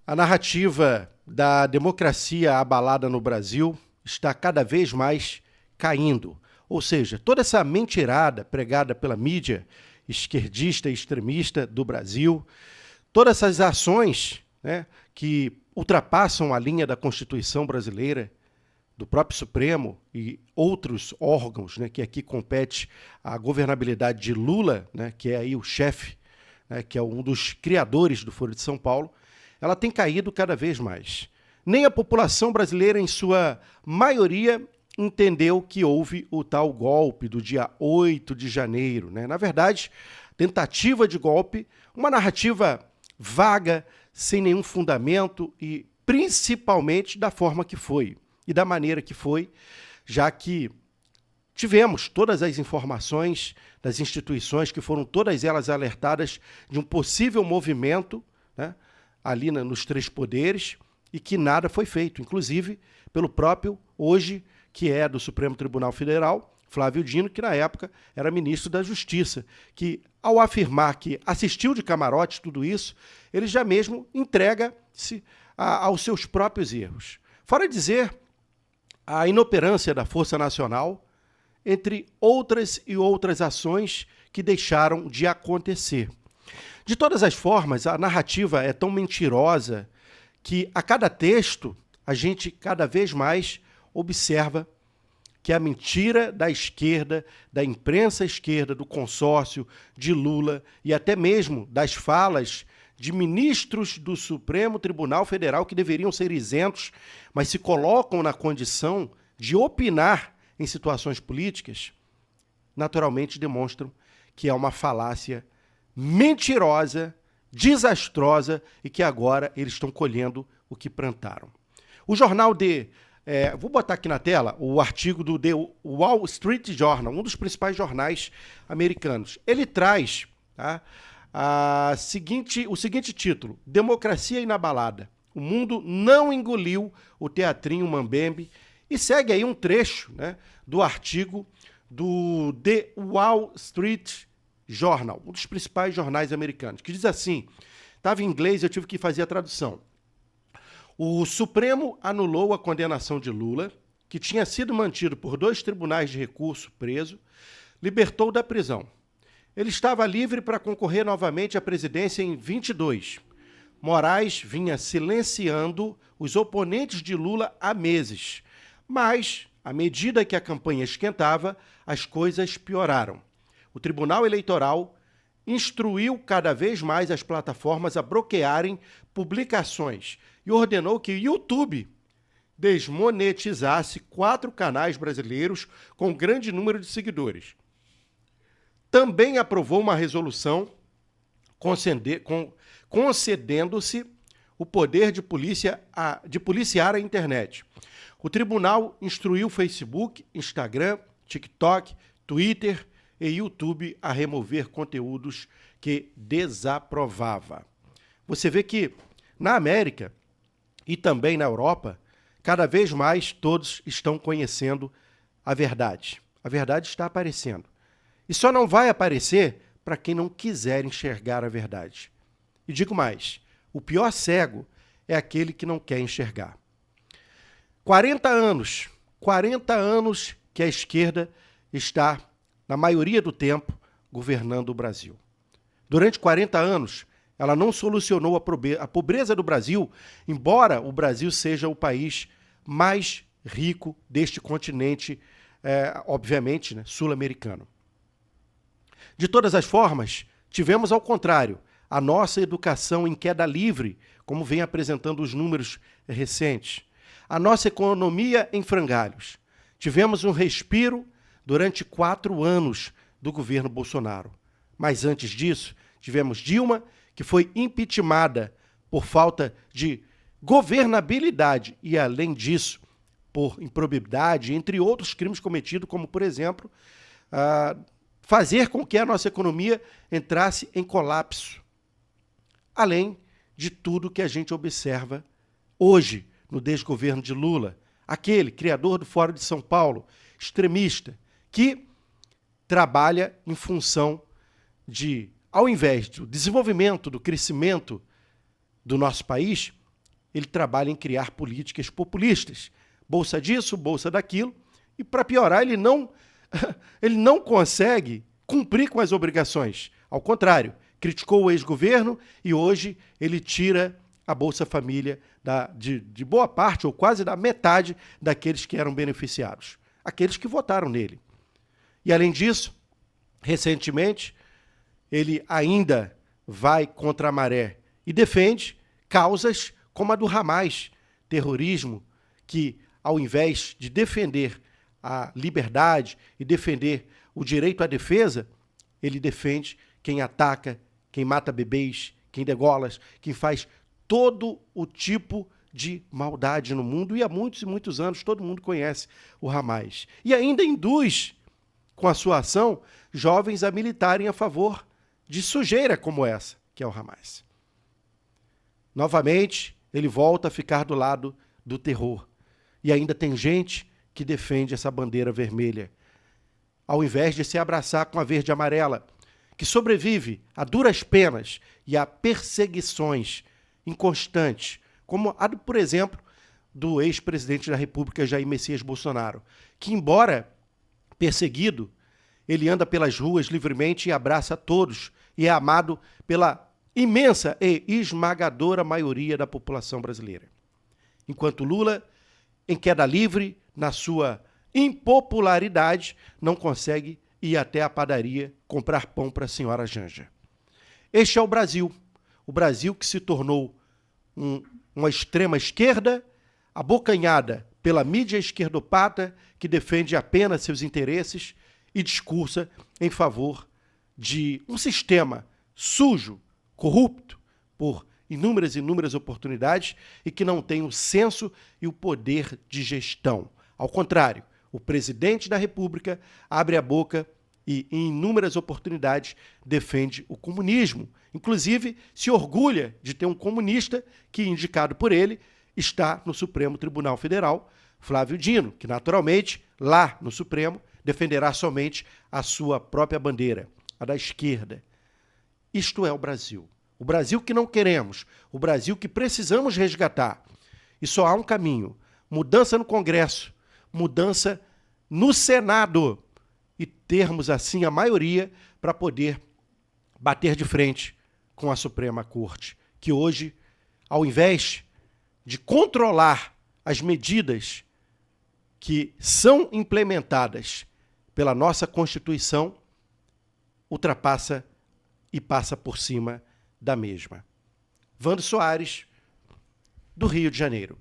A narrativa da democracia abalada no Brasil está cada vez mais caindo. Ou seja, toda essa mentirada pregada pela mídia esquerdista e extremista do Brasil, todas essas ações, né, que ultrapassam a linha da Constituição brasileira, do próprio Supremo e outros órgãos, né, que aqui compete a governabilidade de Lula, né, que é aí o chefe, né, que é um dos criadores do Foro de São Paulo, ela tem caído cada vez mais. Nem a população brasileira, em sua maioria, entendeu que houve o tal golpe do dia 8 de janeiro. Né? Na verdade, tentativa de golpe, uma narrativa vaga, sem nenhum fundamento e principalmente da forma que foi e da maneira que foi, já que tivemos todas as informações das instituições que foram todas elas alertadas de um possível movimento, né, ali nos três poderes, e que nada foi feito, inclusive pelo próprio, hoje, que é do Supremo Tribunal Federal, Flávio Dino, que na época era ministro da Justiça, que ao afirmar que assistiu de camarote tudo isso, ele já mesmo entrega-se aos seus próprios erros. Fora dizer a inoperância da Força Nacional, entre outras e outras ações que deixaram de acontecer. De todas as formas, a narrativa é tão mentirosa que a cada texto a gente cada vez mais observa que a mentira da esquerda, da imprensa esquerda, do consórcio, de Lula e até mesmo das falas de ministros do Supremo Tribunal Federal que deveriam ser isentos, mas se colocam na condição de opinar em situações políticas, naturalmente demonstram que é uma falácia mentirosa, desastrosa e que agora eles estão colhendo o que plantaram. O jornal vou botar aqui na tela o artigo do The Wall Street Journal, um dos principais jornais americanos. Ele traz, tá, o seguinte título: Democracia inabalada. O mundo não engoliu o teatrinho Mambembe. E segue aí um trecho, né, do artigo do The Wall Street Journal, um dos principais jornais americanos, que diz assim, estava em inglês, eu tive que fazer a tradução. O Supremo anulou a condenação de Lula, que tinha sido mantido por 2 tribunais de recurso preso, libertou da prisão. Ele estava livre para concorrer novamente à presidência em 22. Moraes vinha silenciando os oponentes de Lula há meses, mas, à medida que a campanha esquentava, as coisas pioraram. O Tribunal Eleitoral instruiu cada vez mais as plataformas a bloquearem publicações e ordenou que o YouTube desmonetizasse 4 canais brasileiros com grande número de seguidores. Também aprovou uma resolução concedendo-se o poder de policiar a internet. O tribunal instruiu Facebook, Instagram, TikTok, Twitter e YouTube a remover conteúdos que desaprovava. Você vê que na América e também na Europa, cada vez mais todos estão conhecendo a verdade. A verdade está aparecendo. E só não vai aparecer para quem não quiser enxergar a verdade. E digo mais, o pior cego é aquele que não quer enxergar. 40 anos que a esquerda está, na maioria do tempo, governando o Brasil. Durante 40 anos, ela não solucionou a pobreza do Brasil, embora o Brasil seja o país mais rico deste continente, obviamente, né, sul-americano. De todas as formas, tivemos ao contrário, a nossa educação em queda livre, como vem apresentando os números recentes. A nossa economia em frangalhos. Tivemos um respiro durante 4 anos do governo Bolsonaro. Mas antes disso, tivemos Dilma, que foi impeachmentada por falta de governabilidade e, além disso, por improbidade, entre outros crimes cometidos, como, por exemplo, fazer com que a nossa economia entrasse em colapso. Além de tudo que a gente observa hoje no desgoverno de Lula, aquele criador do Fórum de São Paulo, extremista, que trabalha em função de, ao invés do desenvolvimento, do crescimento do nosso país, ele trabalha em criar políticas populistas. Bolsa disso, bolsa daquilo. E, para piorar, ele não consegue cumprir com as obrigações. Ao contrário, criticou o ex-governo e hoje ele tira a Bolsa Família de boa parte, ou quase da metade, daqueles que eram beneficiados. Aqueles que votaram nele. E, além disso, recentemente, ele ainda vai contra a maré e defende causas como a do Hamas, terrorismo, que, ao invés de defender a liberdade e defender o direito à defesa, ele defende quem ataca, quem mata bebês, quem degola, quem faz todo o tipo de maldade no mundo, e há muitos e muitos anos todo mundo conhece o Hamas. E ainda induz, com a sua ação, jovens a militarem a favor de sujeira como essa, que é o Hamas. Novamente, ele volta a ficar do lado do terror. E ainda tem gente que defende essa bandeira vermelha, ao invés de se abraçar com a verde e amarela, que sobrevive a duras penas e a perseguições inconstantes, como a, por exemplo, do ex-presidente da República, Jair Messias Bolsonaro, que, embora perseguido, ele anda pelas ruas livremente e abraça todos, e é amado pela imensa e esmagadora maioria da população brasileira. Enquanto Lula, em queda livre, na sua impopularidade, não consegue ir até a padaria comprar pão para a senhora Janja. Este é o Brasil que se tornou uma extrema esquerda, abocanhada pela mídia esquerdopata, que defende apenas seus interesses e discursa em favor de um sistema sujo, corrupto, por inúmeras oportunidades, e que não tem o senso e o poder de gestão. Ao contrário, o presidente da República abre a boca e, em inúmeras oportunidades, defende o comunismo. Inclusive, se orgulha de ter um comunista que, indicado por ele, está no Supremo Tribunal Federal, Flávio Dino, que, naturalmente, lá no Supremo, defenderá somente a sua própria bandeira, a da esquerda. Isto é o Brasil. O Brasil que não queremos, o Brasil que precisamos resgatar. E só há um caminho: mudança no Congresso, mudança no Senado, e termos, assim, a maioria para poder bater de frente com a Suprema Corte, que hoje, ao invés de controlar as medidas que são implementadas pela nossa Constituição, ultrapassa e passa por cima da mesma. Vando Soares, do Rio de Janeiro.